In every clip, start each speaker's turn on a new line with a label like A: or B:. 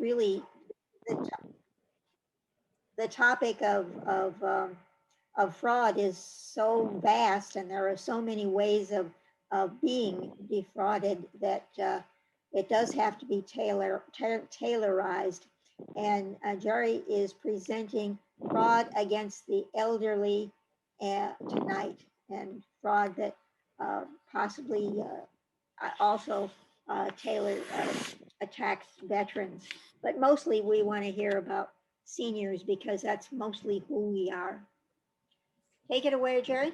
A: really the topic of fraud is so vast, and there are so many ways of being defrauded that it does have to be tailorized. And Jerry is presenting fraud against the elderly tonight, and fraud that possibly also tailored attacks veterans. But mostly we want to hear about seniors because that's mostly who we are. Take it away, Jerry.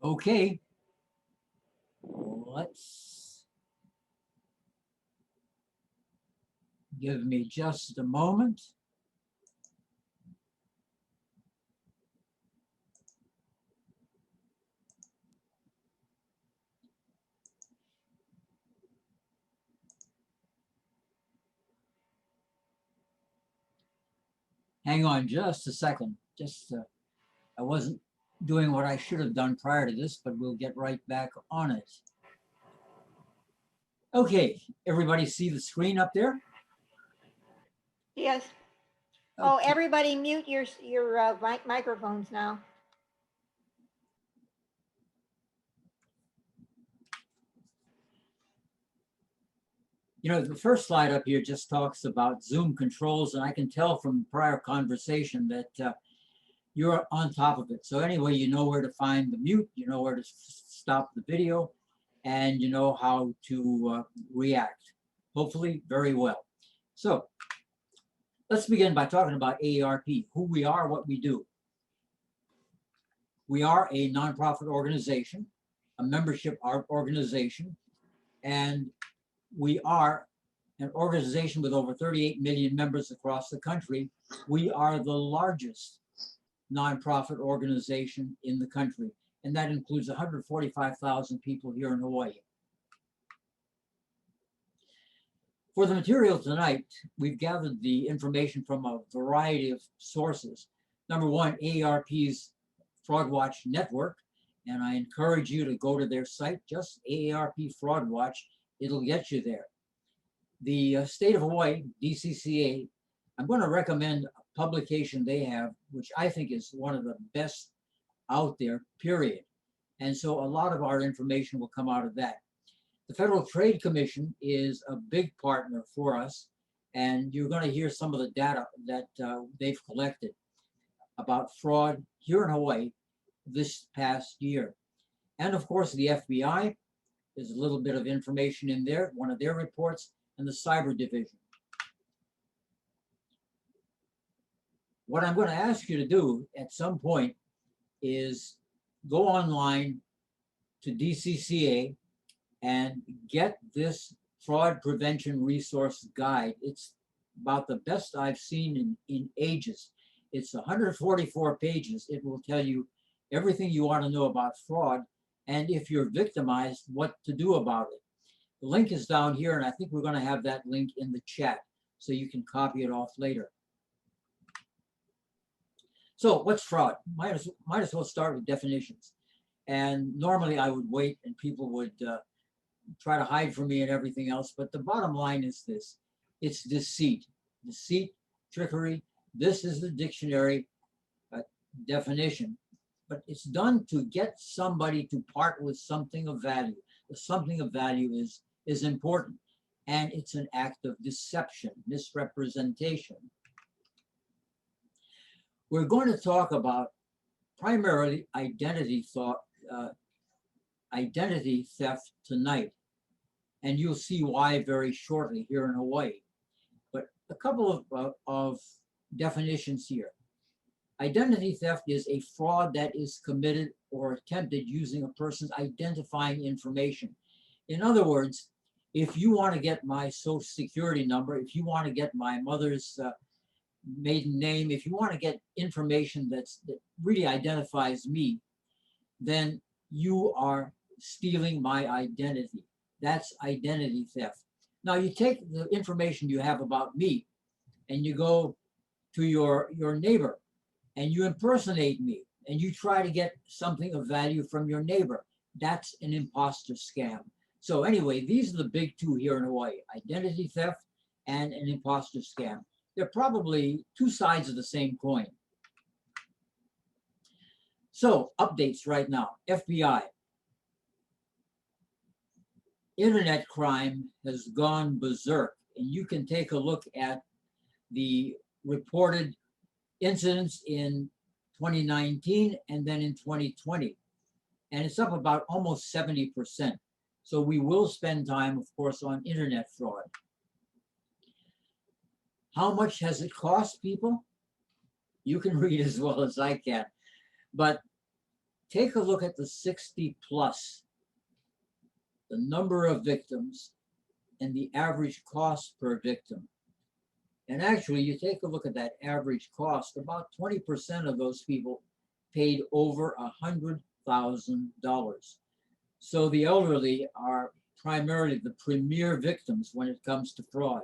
B: Okay. Let's give me just a moment. Hang on just a second. I wasn't doing what I should have done prior to this, but we'll get right back on it. Okay, everybody see the screen up there?
A: Yes.
B: Okay.
A: Oh, everybody mute your microphones now.
B: You know, the first slide up here just talks about Zoom controls, and I can tell from prior conversation that you're on top of it. So anyway, you know where to find the mute, you know where to stop the video, and you know how to react, hopefully very well. So let's begin by talking about AARP, who we are, what we do. We are a nonprofit organization, a membership organization, and we are an organization with over 38 million members across the country. We are the largest nonprofit organization in the country, and that includes 145,000 people here in Hawaii. For the material tonight, we've gathered the information from a variety of sources. Number one, AARP's Fraud Watch Network, and I encourage you to go to their site, just AARP Fraud Watch. It'll get you there. The state of Hawaii, DCCA, I'm going to recommend a publication they have, which I think is one of the best out there, period. And so a lot of our information will come out of that. The Federal Trade Commission is a big partner for us, and you're going to hear some of the data that they've collected about fraud here in Hawaii this past year. And of course, the FBI, there's a little bit of information in there, one of their reports, and the Cyber Division. What I'm going to ask you to do at some point is go online to DCCA and get this fraud prevention resource guide. It's about the best I've seen in ages. It's 144 pages. It will tell you everything you want to know about fraud, and if you're victimized, what to do about it. The link is down here, and I think we're going to have that link in the chat so you can copy it off later. So what's fraud? Might as well start with definitions. And normally I would wait and people would try to hide from me and everything else, but the bottom line is this: it's deceit. Deceit, trickery. This is the dictionary definition, but it's done to get somebody to part with something of value. The something of value is important, and it's an act of deception, misrepresentation. We're going to talk about primarily identity theft tonight, and you'll see why very shortly here in Hawaii. But a couple of definitions here. Identity theft is a fraud that is committed or attempted using a person's identifying information. In other words, if you want to get my social security number, if you want to get my mother's maiden name, if you want to get information that really identifies me, then you are stealing my identity. That's identity theft. Now you take the information you have about me and you go to your neighbor and you impersonate me and you try to get something of value from your neighbor. That's an imposter scam. So anyway, these are the big two here in Hawaii: identity theft and an imposter scam. They're probably two sides of the same coin. So, updates right now. FBI. Internet crime has gone berserk, and you can take a look at the reported incidents in 2019 and then in 2020. And it's up about almost 70%. So we will spend time, of course, on internet fraud. How much has it cost people? You can read as well as I can. But take a look at the 60 plus, the number of victims, and the average cost per victim. And actually, you take a look at that average cost, about 20% of those people paid over $100,000. So the elderly are primarily the premier victims when it comes to fraud.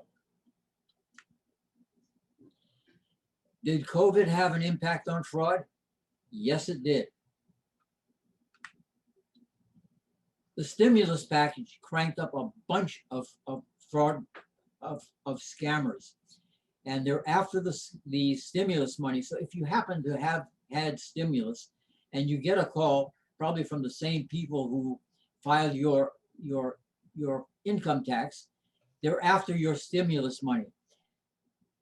B: Did COVID have an impact on fraud? Yes, it did. The stimulus package cranked up a bunch of fraud, of scammers. And they're after the stimulus money. So if you happen to have had stimulus and you get a call, probably from the same people who filed your income tax, they're after your stimulus money.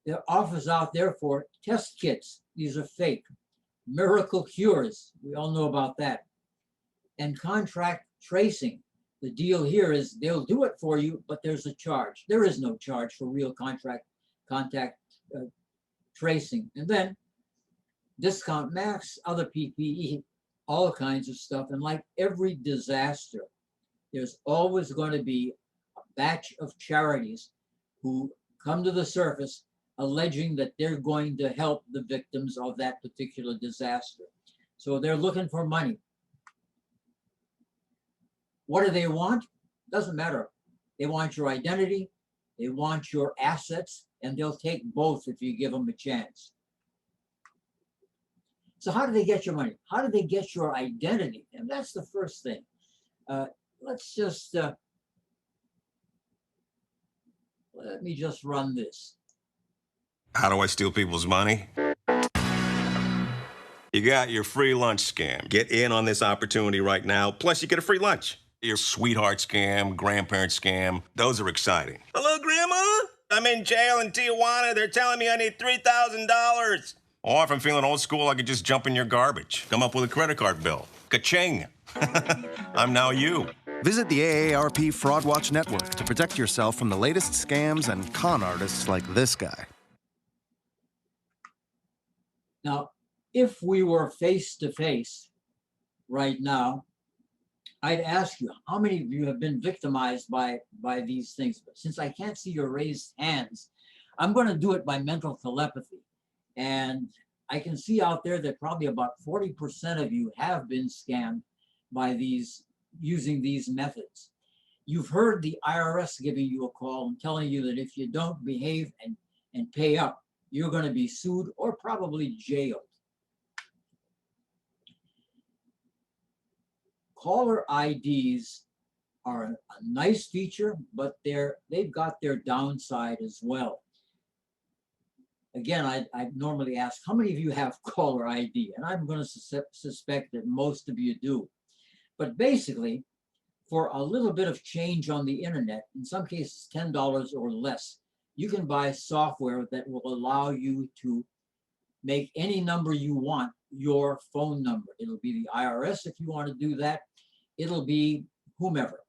B: There are offers out there for test kits. These are fake. Miracle cures. We all know about that. And contract tracing. The deal here is they'll do it for you, but there's a charge. There is no charge for real contact tracing. And then discount max, other PPE, all kinds of stuff. And like every disaster, there's always going to be a batch of charities who come to the surface alleging that they're going to help the victims of that particular disaster. So they're looking for money. What do they want? Doesn't matter. They want your identity, they want your assets, and they'll take both if you give them a chance. So how do they get your money? How do they get your identity? And that's the first thing. Let's just, let me just run this.
C: How do I steal people's money? You got your free lunch scam. Get in on this opportunity right now, plus you get a free lunch. Your sweetheart scam, grandparent scam, those are exciting. Hello, Grandma? I'm in jail in Tijuana. They're telling me I need $3,000. Or if I'm feeling old school, I could just jump in your garbage. Come up with a credit card bill. Ka-ching. I'm now you.
D: Visit the AARP Fraud Watch Network to protect yourself from the latest scams and con artists like this guy.
B: Now, if we were face to face right now, I'd ask you, how many of you have been victimized by these things? But since I can't see your raised hands, I'm going to do it by mental telepathy. And I can see out there that probably about 40% of you have been scammed by these, using these methods. You've heard the IRS giving you a call and telling you that if you don't behave and pay up, you're going to be sued or probably jailed. Caller IDs are a nice feature, but they've got their downside as well. Again, I normally ask, how many of you have caller ID? And I'm going to suspect that most of you do. But basically, for a little bit of change on the internet, in some cases $10 or less, you can buy software that will allow you to make any number you want your phone number. It'll be the IRS if you want to do that. It'll be whomever.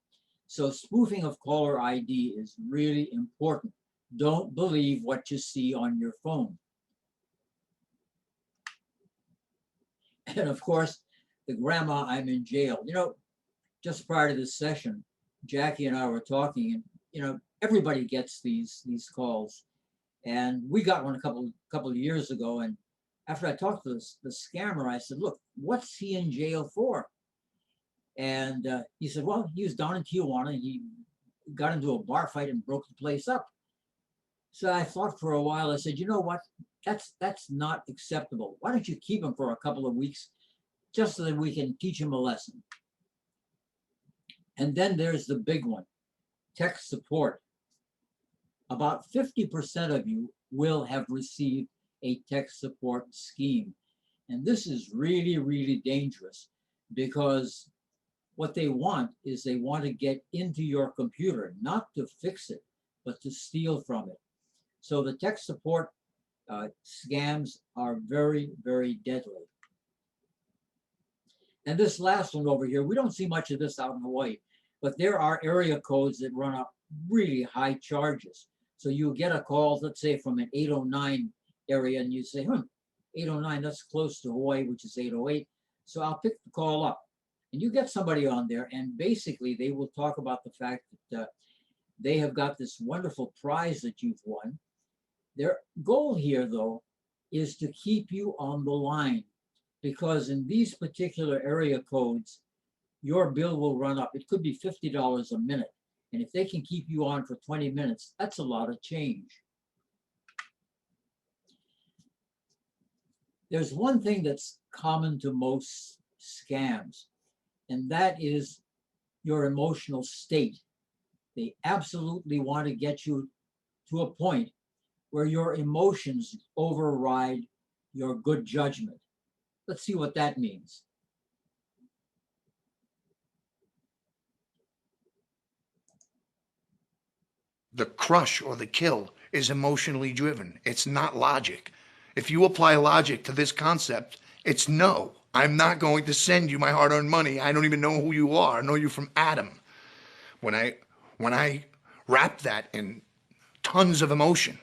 B: So spoofing of caller ID is really important. Don't believe what you see on your phone. And of course, the grandma, I'm in jail. You know, just prior to this session, Jackie and I were talking, and you know, everybody gets these calls. And we got one a couple of years ago. And after I talked to the scammer, I said, look, what's he in jail for? And he said, well, he was down in Tijuana. He got into a bar fight and broke the place up. So I thought for a while, I said, you know what? That's not acceptable. Why don't you keep him for a couple of weeks just so that we can teach him a lesson? And then there's the big one, tech support. about 50% of you will have received a tech support scheme. And this is really, really dangerous, because what they want is they want to get into your computer, not to fix it, but to steal from it. So the tech support scams are very, very deadly. And this last one over here, we don't see much of this out in Hawaii, but there are area codes that run up really high charges. So you get a call, let's say from an 809 area, and you say, 809, that's close to Hawaii, which is 808. So I'll pick the call up. And you get somebody on there, and basically they will talk about the fact that they have got this wonderful prize that you've won. Their goal here, though, is to keep you on the line, because in these particular area codes, your bill will run up. It could be $50 a minute. And if they can keep you on for 20 minutes, that's a lot of change. There's one thing that's common to most scams, and that is your emotional state. They absolutely want to get you to a point where your emotions override your good judgment. Let's see what that means.
E: The crush or the kill is emotionally driven. It's not logic. If you apply logic to this concept, it's no. I'm not going to send you my hard-earned money. I don't even know who you are. I know you from Adam. When I wrap that in tons of emotion,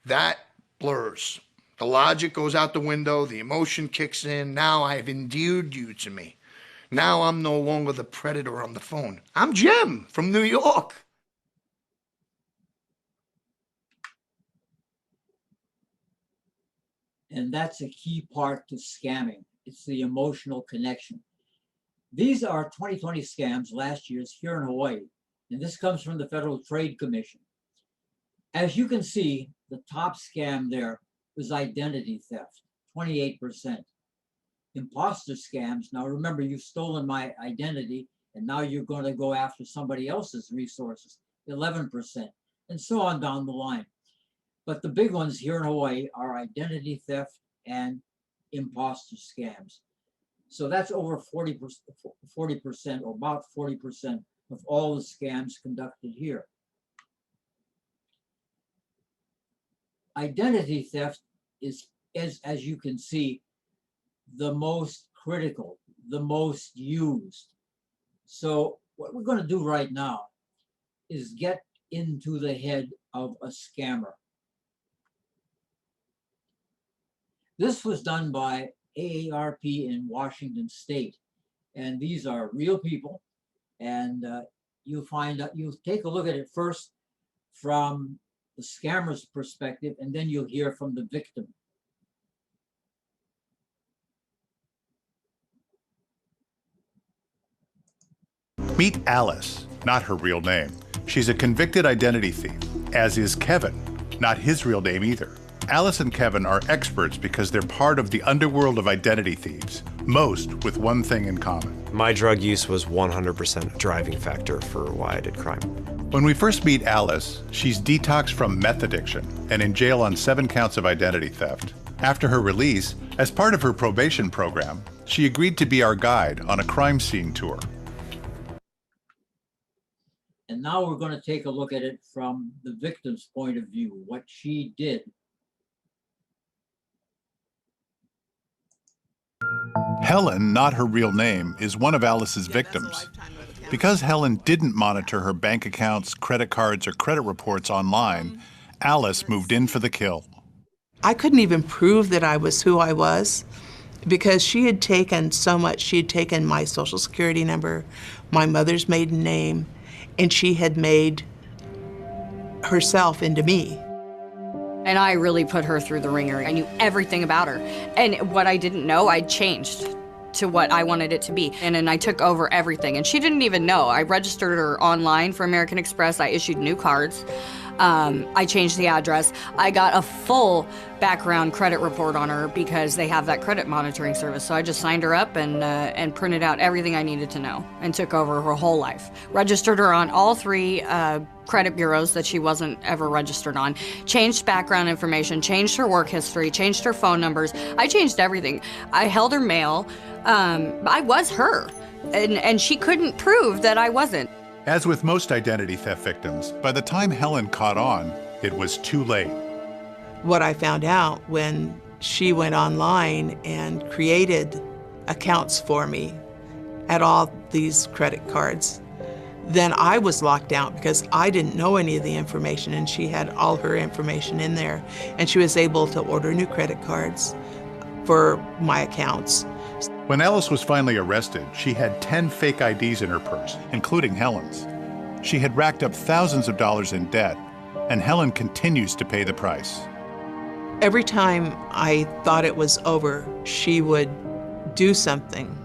E: that blurs. The logic goes out the window. The emotion kicks in. Now I've endeared you to me. Now I'm no longer the predator on the phone. I'm Jim from New York.
B: And that's a key part to scamming. It's the emotional connection. These are 2020 scams, last year's here in Hawaii. And this comes from the Federal Trade Commission. As you can see, the top scam there was identity theft, 28%. Imposter scams, now remember, you've stolen my identity and now you're going to go after somebody else's resources, 11%, and so on down the line. But the big ones here in Hawaii are identity theft and imposter scams. So that's over 40%, or about 40% of all the scams conducted here. Identity theft is, as you can see, the most critical, the most used. So what we're going to do right now is get into the head of a scammer. This was done by AARP in Washington State. And these are real people. And you'll find out, you'll take a look at it first from the scammer's perspective, and then you'll hear from the victim.
F: Meet Alice, not her real name. She's a convicted identity thief, as is Kevin, not his real name either. Alice and Kevin are experts because they're part of the underworld of identity thieves, most with one thing in common.
G: My drug use was 100% a driving factor for why I did crime.
F: When we first meet Alice, she's detoxed from meth addiction and in jail on 7 counts of identity theft. After her release, as part of her probation program, she agreed to be our guide on a crime scene tour.
B: And now we're going to take a look at it from the victim's point of view, what she did.
F: Helen, not her real name, is one of Alice's victims. Because Helen didn't monitor her bank accounts, credit cards, or credit reports online, Alice moved in for the kill.
H: I couldn't even prove that I was who I was because she had taken so much. She had taken my social security number, my mother's maiden name, and she had made herself into me.
I: And I really put her through the ringer. I knew everything about her. And what I didn't know, I changed to what I wanted it to be. And then I took over everything. And she didn't even know. I registered her online for American Express. I issued new cards. I changed the address. I got a full background credit report on her because they have that credit monitoring service. So I just signed her up and printed out everything I needed to know and took over her whole life. Registered her on all 3 credit bureaus that she wasn't ever registered on. Changed background information, changed her work history, changed her phone numbers. I changed everything. I held her mail. I was her. And she couldn't prove that I wasn't.
F: As with most identity theft victims, by the time Helen caught on, it was too late.
H: What I found out when she went online and created accounts for me at all these credit cards, then I was locked out because I didn't know any of the information, and she had all her information in there. And she was able to order new credit cards for my accounts.
F: When Alice was finally arrested, she had 10 fake IDs in her purse, including Helen's. She had racked up thousands of dollars in debt, and Helen continues to pay the price.
H: Every time I thought it was over, she would do something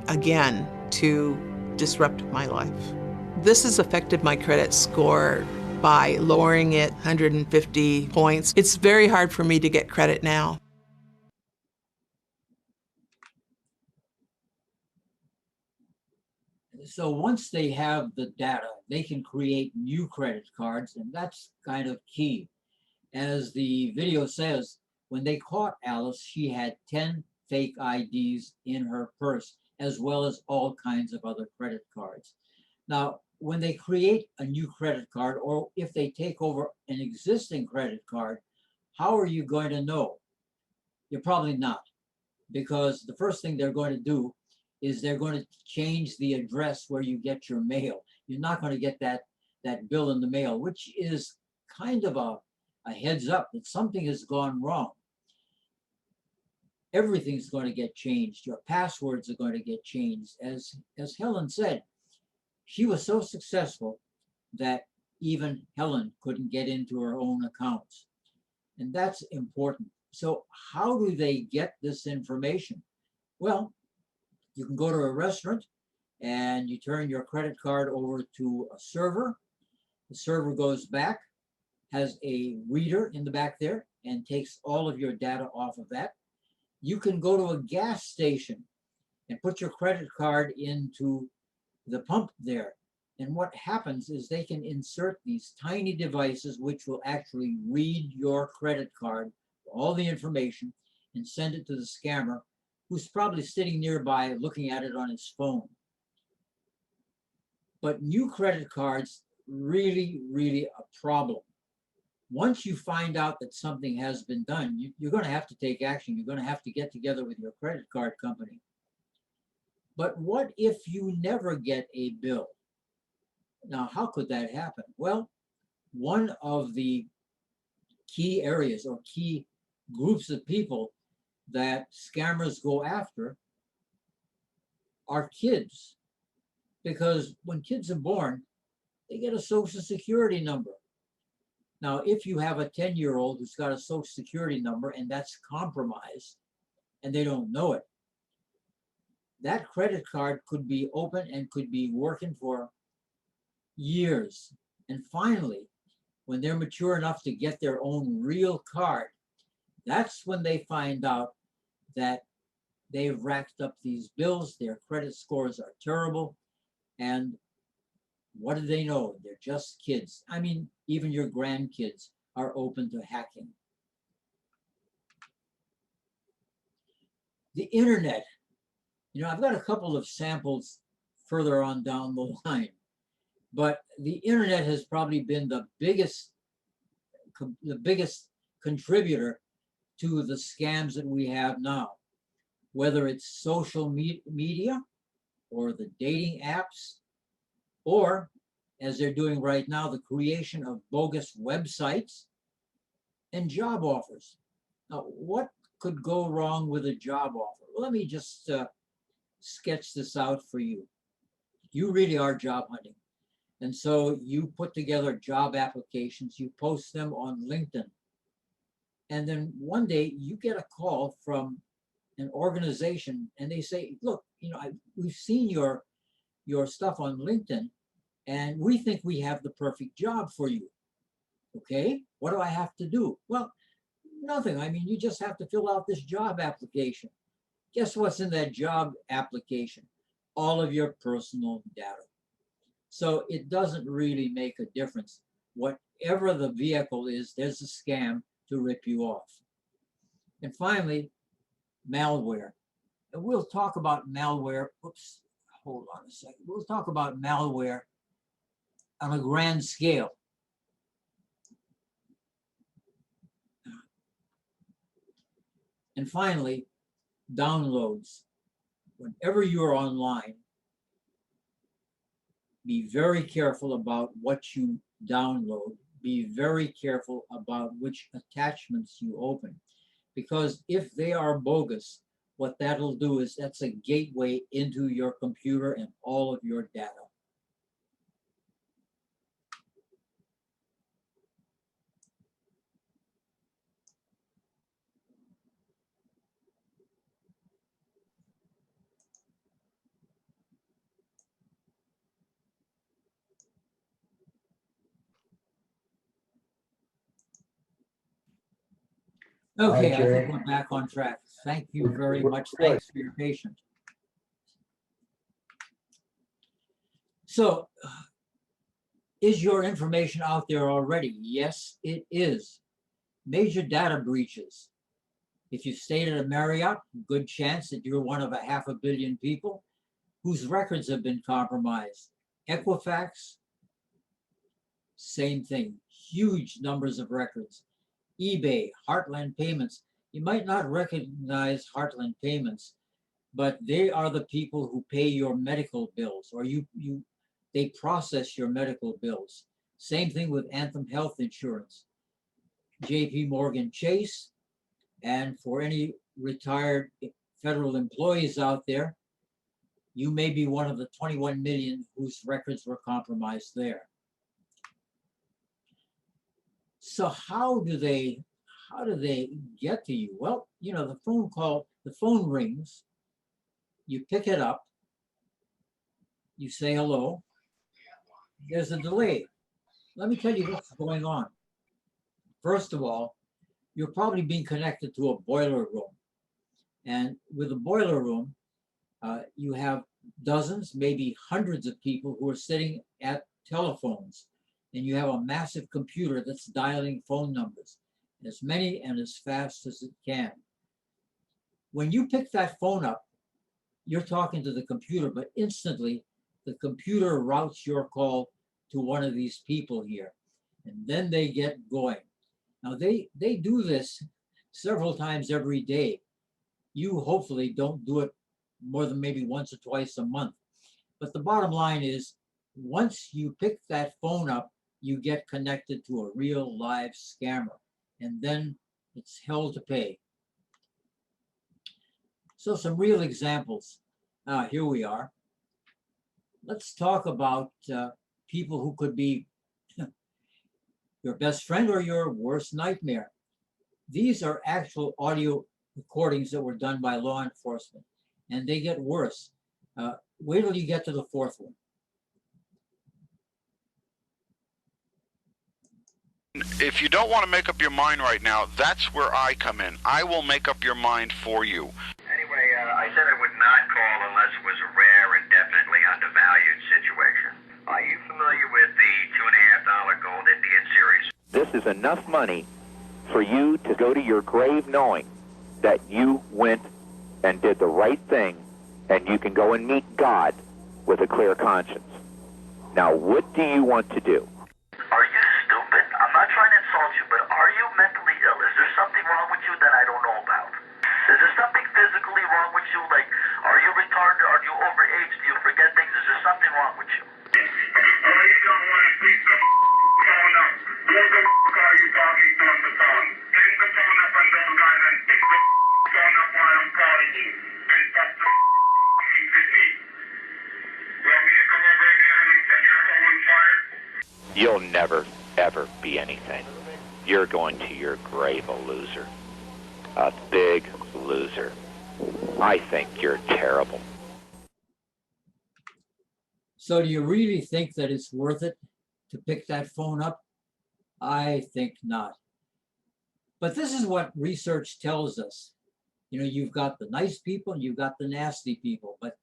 H: again to disrupt my life. This has affected my credit score by lowering it 150 points. It's very hard for me to get credit now.
B: So once they have the data, they can create new credit cards, and that's kind of key. As the video says, when they caught Alice, she had 10 fake IDs in her purse, as well as all kinds of other credit cards. Now, when they create a new credit card, or if they take over an existing credit card, how are you going to know? You're probably not, because the first thing they're going to do is they're going to change the address where you get your mail. You're not going to get that bill in the mail, which is kind of a heads up that something has gone wrong. Everything's going to get changed. Your passwords are going to get changed. As Helen said, she was so successful that even Helen couldn't get into her own accounts. And that's important. So how do they get this information? Well, you can go to a restaurant and you turn your credit card over to a server. The server goes back, has a reader in the back there, and takes all of your data off of that. You can go to a gas station and put your credit card into the pump there. And what happens is they can insert these tiny devices which will actually read your credit card, all the information, and send it to the scammer, who's probably sitting nearby looking at it on his phone. But new credit cards, really, really a problem. Once you find out that something has been done, you're going to have to take action. You're going to have to get together with your credit card company. But what if you never get a bill? Now, how could that happen? Well, one of the key areas or key groups of people that scammers go after are kids. Because when kids are born, they get a social security number. Now, if you have a 10-year-old who's got a social security number and that's compromised and they don't know it, that credit card could be open and could be working for years. And finally, when they're mature enough to get their own real card, that's when they find out that they've racked up these bills, their credit scores are terrible, and what do they know? They're just kids. I mean, even your grandkids are open to hacking. The internet. You know, I've got a couple of samples further on down the line, but the internet has probably been the biggest contributor to the scams that we have now, whether it's social media or the dating apps, or as they're doing right now, the creation of bogus websites and job offers. Now, what could go wrong with a job offer? Well, let me just sketch this out for you. You really are job hunting. And so you put together job applications, you post them on LinkedIn. And then one day you get a call from an organization and they say, look, you know, we've seen your stuff on LinkedIn and we think we have the perfect job for you. Okay, what do I have to do? Well, nothing. I mean, you just have to fill out this job application. Guess what's in that job application? All of your personal data. So it doesn't really make a difference. Whatever the vehicle is, there's a scam to rip you off. And finally, malware. And we'll talk about malware. Oops, hold on a second. We'll talk about malware on a grand scale. And finally, downloads. Whenever you're online, be very careful about what you download. Be very careful about which attachments you open. Because if they are bogus, what that'll do is that's a gateway into your computer and all of your data. Okay, I think we're back on track. Thank you very much. Thanks for your patience. So, is your information out there already? Yes, it is. Major data breaches. If you stayed at a Marriott, good chance that you're one of 500 million people whose records have been compromised. Equifax, same thing. Huge numbers of records. eBay, Heartland Payments. You might not recognize Heartland Payments, but they are the people who pay your medical bills, or they process your medical bills. Same thing with Anthem Health Insurance, JP Morgan Chase, and for any retired federal employees out there, you may be one of the 21 million whose records were compromised there. So how do they get to you? Well, you know, the phone rings, you pick it up, you say hello, there's a delay. Let me tell you what's going on. First of all, you're probably being connected to a boiler room. And with a boiler room, you have dozens, maybe hundreds of people who are sitting at telephones. And you have a massive computer that's dialing phone numbers, as many and as fast as it can. When you pick that phone up, you're talking to the computer, but instantly the computer routes your call to one of these people here, and then they get going. Now they do this several times every day. You hopefully don't do it more than maybe once or twice a month. But the bottom line is, once you pick that phone up, you get connected to a real live scammer, and then it's hell to pay. So some real examples. Here we are. Let's talk about people who could be your best friend or your worst nightmare. These are actual audio recordings that were done by law enforcement, and they get worse. Wait till you get to the fourth one.
J: If you don't want to make up your mind right now, that's where I come in. I will make up your mind for you.
K: Anyway, I said I would not call unless it was a rare and definitely undervalued situation. Are you familiar with the $2.50 Gold Indian series?
L: This is enough money for you to go to your grave knowing that you went and did the right thing, and you can go and meet God with a clear conscience. Now, what do you want to do?
K: Are you stupid? I'm not trying to insult you, but are you mentally ill? Is there something wrong with you that I don't know about? Is there something physically wrong with you? Like, are you retarded? Are you overaged? Do you forget things? Is there something wrong with you? You don't want to speak the phone up. Who the are you talking to on the phone? Hang the phone up on those guys and pick the phone up while I'm calling you. And stop the with me. Want me to come over again and set your phone on fire?
L: You'll never, ever be anything. You're going to your grave a loser. A big loser. I think you're terrible.
B: So do you really think that it's worth it to pick that phone up? I think not. But this is what research tells us. You know, you've got the nice people and you've got the nasty people. But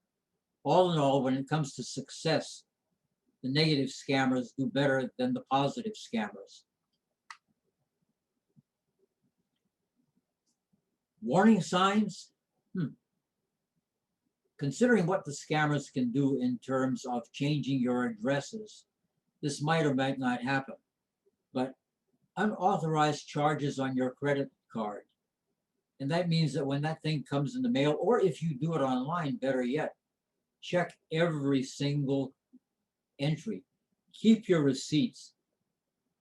B: all in all, when it comes to success, the negative scammers do better than the positive scammers. Warning signs? Considering what the scammers can do in terms of changing your addresses, this might or might not happen. But unauthorized charges on your credit card. And that means that when that thing comes in the mail, or if you do it online, better yet, check every single entry. Keep your receipts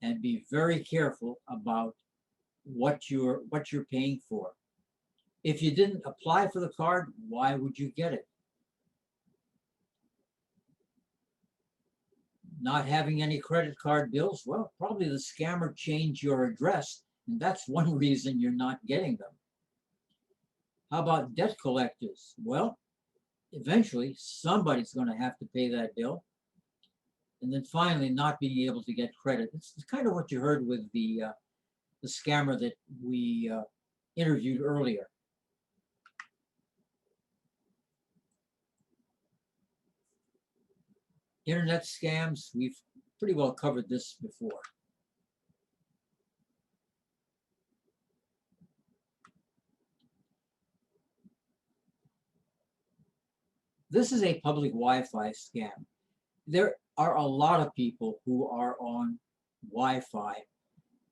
B: and be very careful about what you're paying for. If you didn't apply for the card, why would you get it? Not having any credit card bills, well, probably the scammer changed your address, and that's one reason you're not getting them. How about debt collectors? Well, eventually somebody's going to have to pay that bill. And then finally, not being able to get credit. It's kind of what you heard with the scammer that we interviewed earlier. Internet scams, we've pretty well covered this before. This is a public Wi-Fi scam. There are a lot of people who are on Wi-Fi.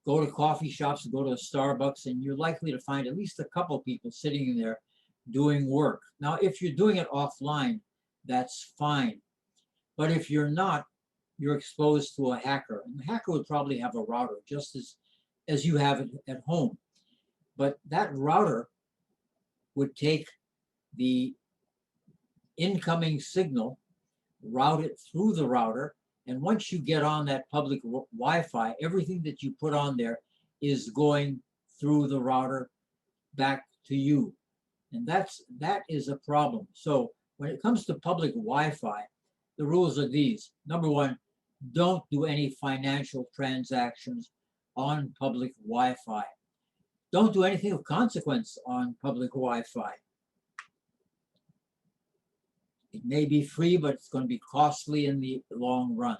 B: Go to coffee shops, go to a Starbucks, and you're likely to find at least a couple people sitting in there doing work. Now, if you're doing it offline, that's fine. But if you're not, you're exposed to a hacker. And the hacker would probably have a router, just as you have it at home. But that router would take the incoming signal, route it through the router, and once you get on that public Wi-Fi, everything that you put on there is going through the router back to you. And that is a problem. So when it comes to public Wi-Fi, the rules are these. Number one, don't do any financial transactions on public Wi-Fi. Don't do anything of consequence on public Wi-Fi. It may be free, but it's going to be costly in the long run.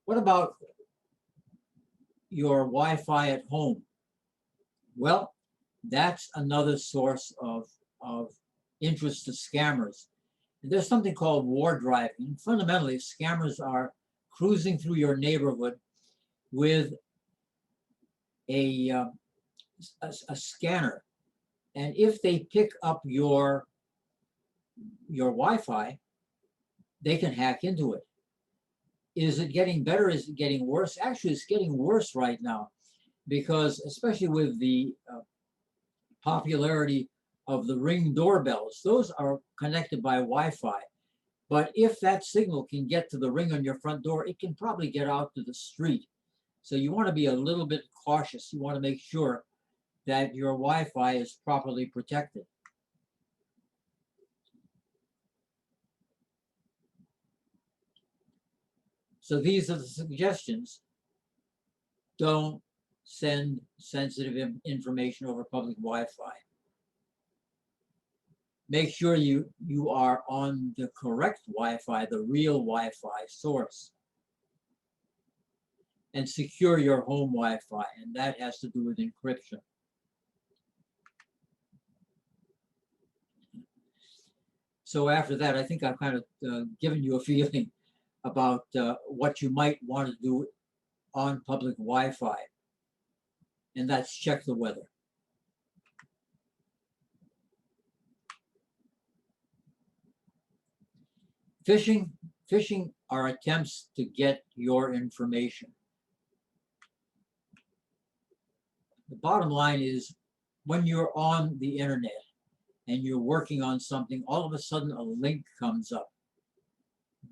B: What about your Wi-Fi at home? Well, that's another source of interest to scammers. There's something called war driving. Fundamentally, scammers are cruising through your neighborhood with a scanner. And if they pick up your Wi-Fi, they can hack into it. Is it getting better? Is it getting worse? Actually, it's getting worse right now, because especially with the popularity of the Ring doorbells, those are connected by Wi-Fi. But if that signal can get to the ring on your front door, it can probably get out to the street. So you want to be a little bit cautious. You want to make sure that your Wi-Fi is properly protected. So these are the suggestions. Don't send sensitive information over public Wi-Fi. Make sure you are on the correct Wi-Fi, the real Wi-Fi source. And secure your home Wi-Fi, and that has to do with encryption. So after that, I think I've kind of given you a feeling about what you might want to do on public Wi-Fi, and that's check the weather. Phishing are attempts to get your information. The bottom line is, when you're on the internet and you're working on something, all of a sudden a link comes up.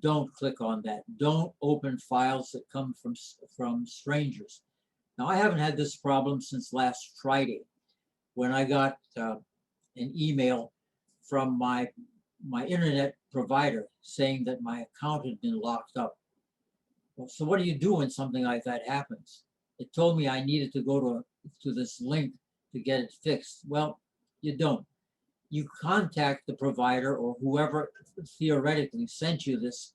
B: Don't click on that. Don't open files that come from strangers. Now, I haven't had this problem since last Friday, when I got an email from my internet provider saying that my account had been locked up. Well, so what do you do when something like that happens? It told me I needed to go to this link to get it fixed. Well, you don't. You contact the provider or whoever theoretically sent you this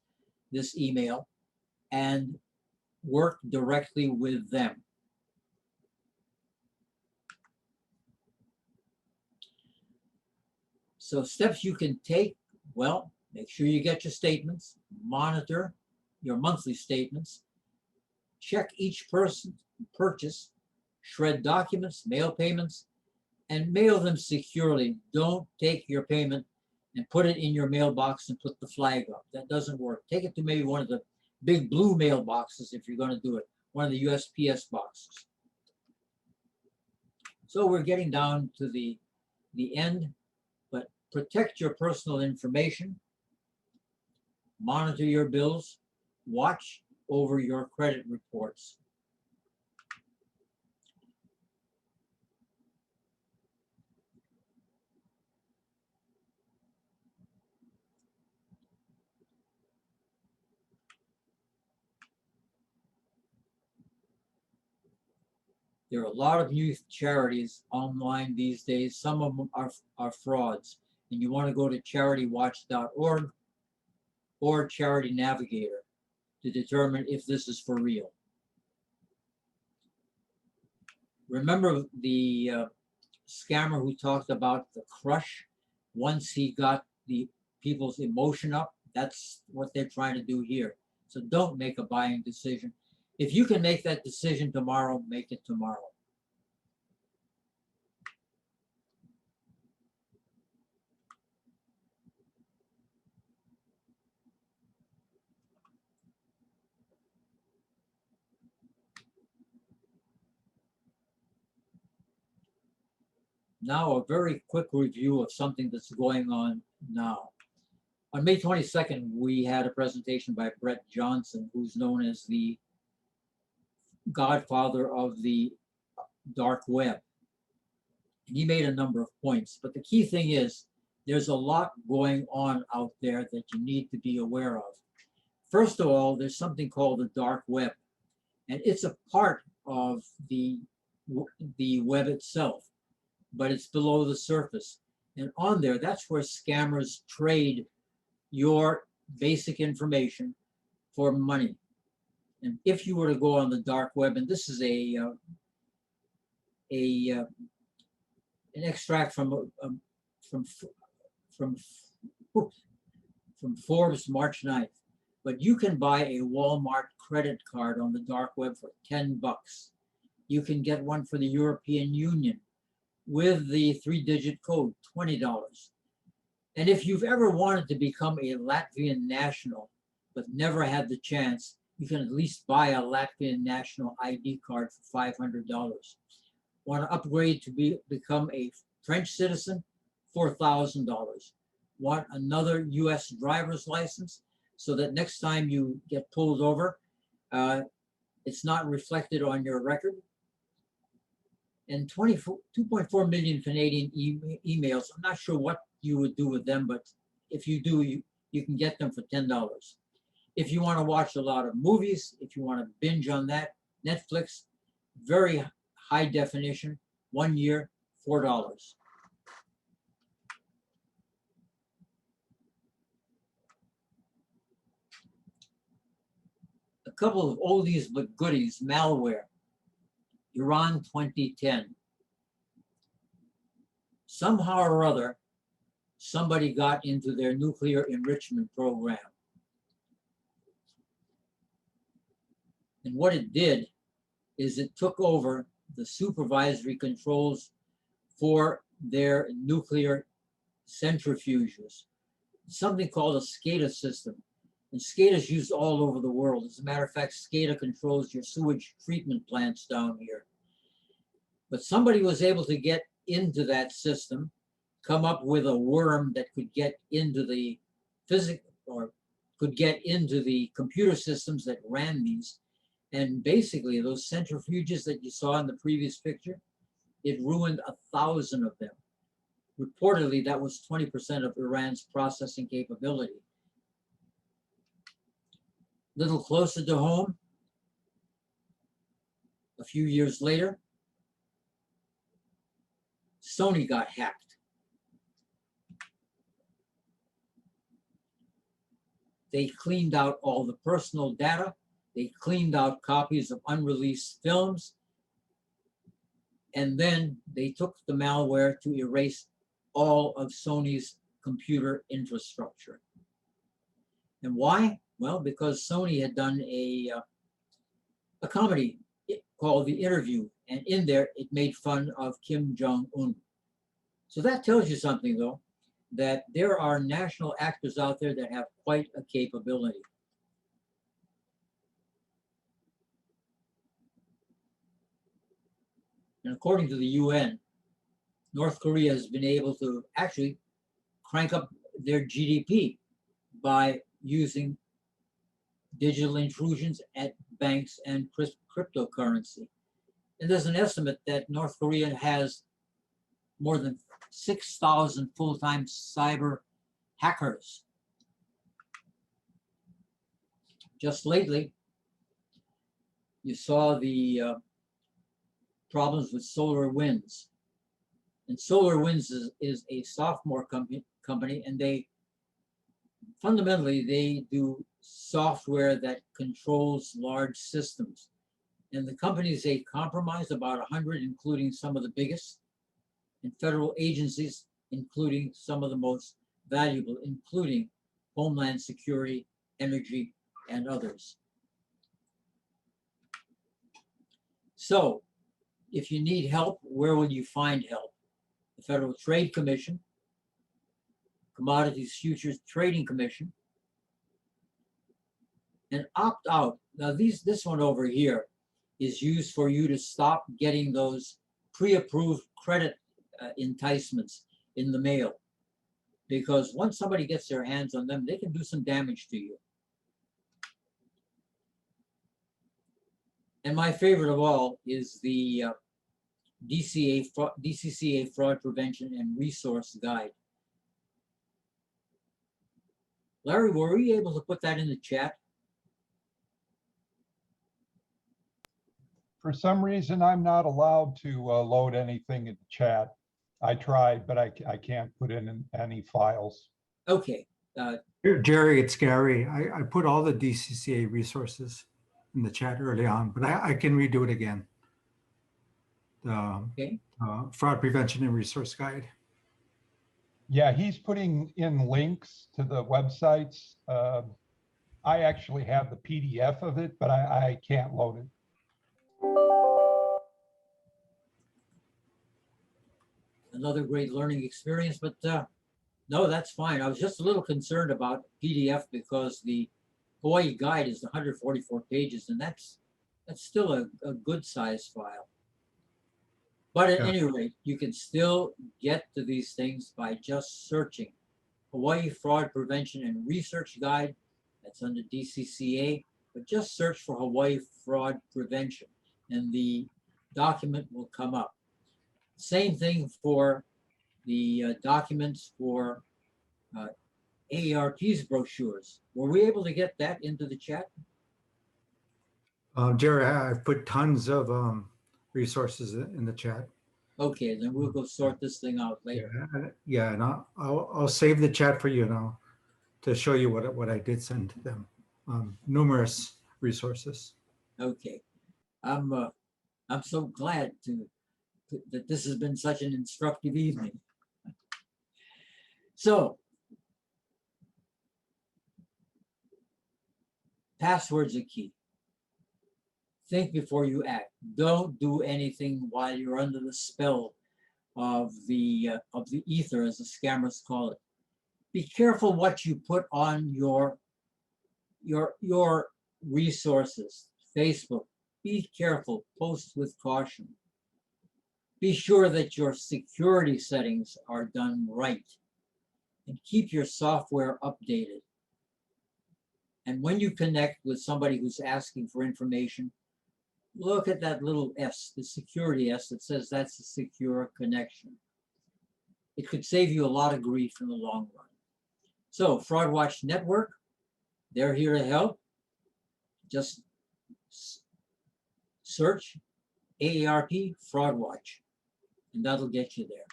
B: email and work directly with them. So steps you can take, well, make sure you get your statements, monitor your monthly statements, check each person's purchase, shred documents, mail payments, and mail them securely. Don't take your payment and put it in your mailbox and put the flag up. That doesn't work. Take it to maybe one of the big blue mailboxes if you're going to do it, one of the USPS boxes. So we're getting down to the end, but protect your personal information, monitor your bills, watch over your credit reports. There are a lot of youth charities online these days. Some of them are frauds. And you want to go to CharityWatch.org or Charity Navigator to determine if this is for real. Remember the scammer who talked about the crush? Once he got the people's emotion up, that's what they're trying to do here. So don't make a buying decision. If you can make that decision tomorrow, make it tomorrow. Now, a very quick review of something that's going on now. On May 22nd, we had a presentation by Brett Johnson, who's known as the godfather of the dark web. And he made a number of points, but the key thing is there's a lot going on out there that you need to be aware of. First of all, there's something called the dark web, and it's a part of the web itself, but it's below the surface. And on there, that's where scammers trade your basic information for money. And if you were to go on the dark web, and this is an extract from Forbes March 9th, but you can buy a Walmart credit card on the dark web for $10. You can get one for the European Union with the 3-digit code, $20. And if you've ever wanted to become a Latvian national, but never had the chance, you can at least buy a Latvian national ID card for $500. Want to upgrade to become a French citizen? $4,000. Want another US driver's license so that next time you get pulled over, it's not reflected on your record? And 2.4 million Canadian emails. I'm not sure what you would do with them, but if you do, you can get them for $10. If you want to watch a lot of movies, if you want to binge on that, Netflix, very high definition, 1 year, $4. A couple of oldies but goodies, malware. Iran 2010. Somehow or other, somebody got into their nuclear enrichment program. And what it did is it took over the supervisory controls for their nuclear centrifuges, something called a SCADA system. And SCADA is used all over the world. As a matter of fact, SCADA controls your sewage treatment plants down here. But somebody was able to get into that system, come up with a worm that could get into the could get into the computer systems that ran these. And basically those centrifuges that you saw in the previous picture, it ruined 1,000 of them. Reportedly, that was 20% of Iran's processing capability. little closer to home, a few years later, Sony got hacked. They cleaned out all the personal data. They cleaned out copies of unreleased films. And then they took the malware to erase all of Sony's computer infrastructure. And why? Well, because Sony had done a comedy called The Interview, and in there it made fun of Kim Jong-un. So that tells you something, though, that there are national actors out there that have quite a capability. And according to the UN, North Korea has been able to actually crank up their GDP by using digital intrusions at banks and cryptocurrency. And there's an estimate that North Korea has more than 6,000 full-time cyber hackers. Just lately, you saw the problems with SolarWinds. And SolarWinds is a software company, and they fundamentally, they do software that controls large systems. And the companies they compromise, about 100, including some of the biggest, and federal agencies, including some of the most valuable, including Homeland Security, Energy, and others. So, if you need help, where will you find help? The Federal Trade Commission, Commodities Futures Trading Commission, and opt out. Now this one over here is used for you to stop getting those pre-approved credit enticements in the mail, because once somebody gets their hands on them, they can do some damage to you. And my favorite of all is the DCCA Fraud Prevention and Resource Guide. Larry, were we able to put that in the chat?
M: For some reason, I'm not allowed to load anything in the chat. I tried, but I can't put in any files.
B: Okay.
N: Jerry, it's Gary. I put all the DCCA resources in the chat early on, but I can redo it again. The Fraud Prevention and Resource Guide.
M: Yeah, he's putting in links to the websites. I actually have the PDF of it, but I can't load it.
B: Another great learning experience, but no, that's fine. I was just a little concerned about PDF because the Hawaii guide is 144 pages, and that's still a good size file. But at any rate, you can still get to these things by just searching Hawaii Fraud Prevention and Research Guide. That's under DCCA, but just search for Hawaii Fraud Prevention and the document will come up. Same thing for the documents for AARP's brochures. Were we able to get that into the chat?
N: Jerry, I've put tons of resources in the chat.
B: Okay, then we'll go sort this thing out later.
N: Yeah, and I'll save the chat for you now to show you what I did send to them. Numerous resources.
B: Okay, I'm so glad that this has been such an instructive evening. So, passwords are key. Think before you act. Don't do anything while you're under the spell of the ether, as the scammers call it. Be careful what you put on your resources. Facebook, be careful. Post with caution. Be sure that your security settings are done right, and keep your software updated. And when you connect with somebody who's asking for information, look at that little S, the security S that says that's a secure connection. It could save you a lot of grief in the long run. So, FraudWatch Network, they're here to help. just search AARP Fraud Watch, and that'll get you there.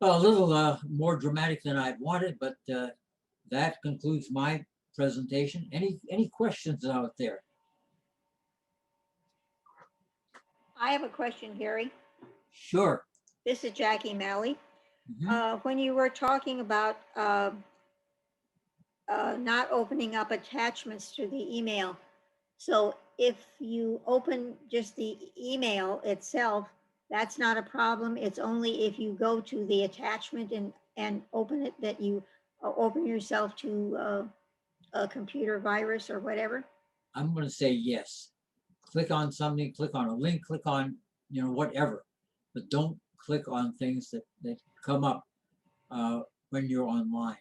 B: Well, a little more dramatic than I'd wanted, but that concludes my presentation. Any questions out there?
A: I have a question, Gary.
B: Sure.
A: This is Jackie Malley.
B: Mhm.
A: When you were talking about not opening up attachments to the email, so if you open just the email itself, that's not a problem. It's only if you go to the attachment and open it that you open yourself to a computer virus or whatever.
B: I'm going to say yes. Click on something, click on a link, click on, whatever, but don't click on things that come up when you're online.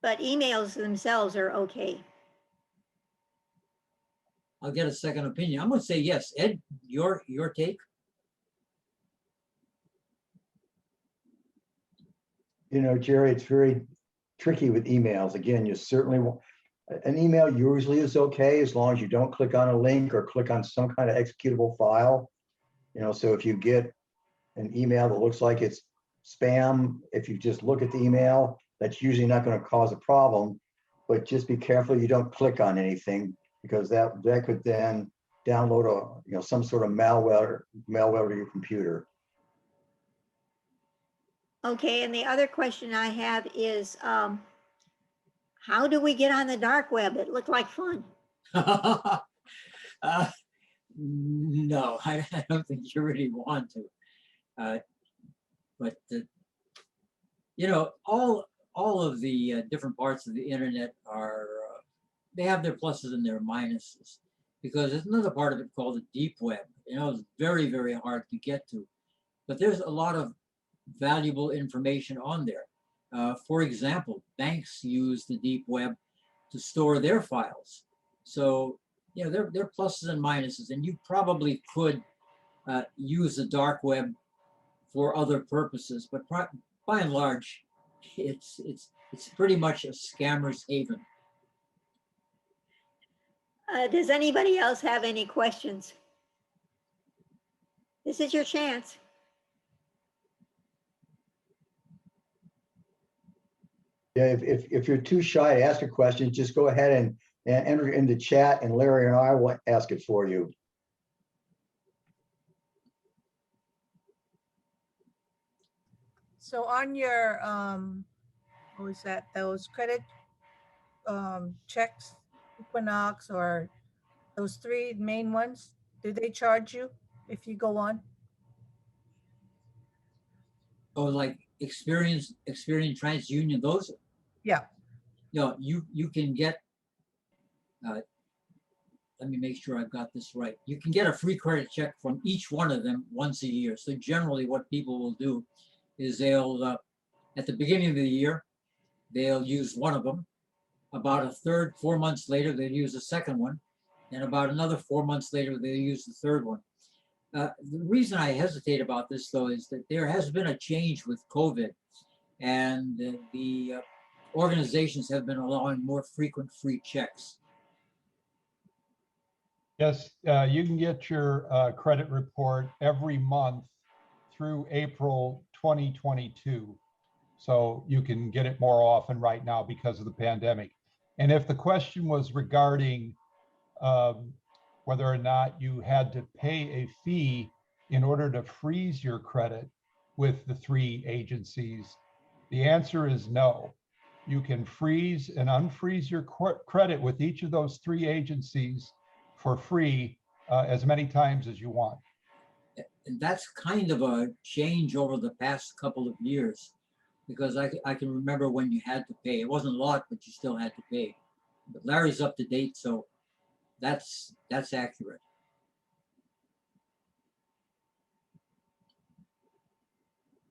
A: But emails themselves are okay.
B: I'll get a second opinion. I'm going to say yes. Ed, your take?
O: Jerry, it's very tricky with emails. Again, you certainly want an email usually is okay as long as you don't click on a link or click on some kind of executable file. So if you get an email that looks like it's spam, if you just look at the email, that's usually not going to cause a problem. But just be careful you don't click on anything, because that could then download some sort of malware to your computer.
A: Okay, and the other question I have is, how do we get on the dark web? It looked like fun.
B: No, I don't think you really want to. But all of the different parts of the internet are they have their pluses and their minuses, because there's another part of it called the deep web. It's very, very hard to get to, but there's a lot of valuable information on there. For example, banks use the deep web to store their files. So, there are pluses and minuses, and you probably could use the dark web for other purposes, but by and large, it's pretty much a scammer's haven.
A: Does anybody else have any questions? This is your chance.
O: Yeah, if you're too shy to ask a question, just go ahead and enter it in the chat, and Larry and I will ask it for you.
P: So on your what was that? Those credit checks, Equinox, or those three main ones, do they charge you if you go on?
B: Oh, like Experian, TransUnion, those?
P: Yeah.
B: You can get, let me make sure I've got this right. You can get a free credit check from each one of them once a year. So generally what people will do is they'll, at the beginning of the year, they'll use one of them. About a third, 4 months later, they'll use the second one. And about another 4 months later, they'll use the third one. The reason I hesitate about this, though, is that there has been a change with COVID, and the organizations have been allowing more frequent free checks.
M: Yes, you can get your credit report every month through April 2022. So you can get it more often right now because of the pandemic. And if the question was regarding whether or not you had to pay a fee in order to freeze your credit with the three agencies, the answer is no. You can freeze and unfreeze your credit with each of those three agencies for free as many times as you want.
B: And that's kind of a change over the past couple of years, because I can remember when you had to pay. It wasn't a lot, but you still had to pay. But Larry's up to date, so that's accurate.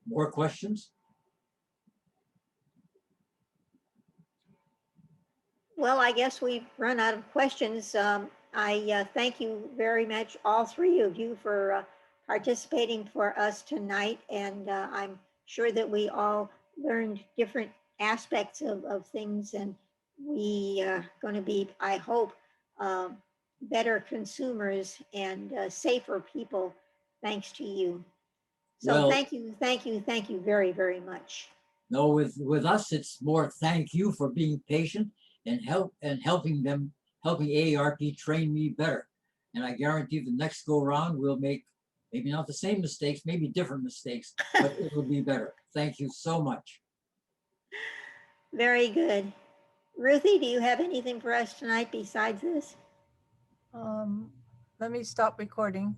B: More questions?
A: Well, I guess we've run out of questions. I thank you very much, all three of you, for participating for us tonight. And I'm sure that we all learned different aspects of things, and we are going to be, I hope, better consumers and safer people thanks to you. So
B: Well,
A: thank you very, very much.
B: no, with us, it's more thank you for being patient and helping AARP train me better. And I guarantee the next go round we'll make maybe not the same mistakes, maybe different mistakes, but it will be better. Thank you so much.
A: Very good. Ruthie, do you have anything for us tonight besides this?
P: Let me stop recording.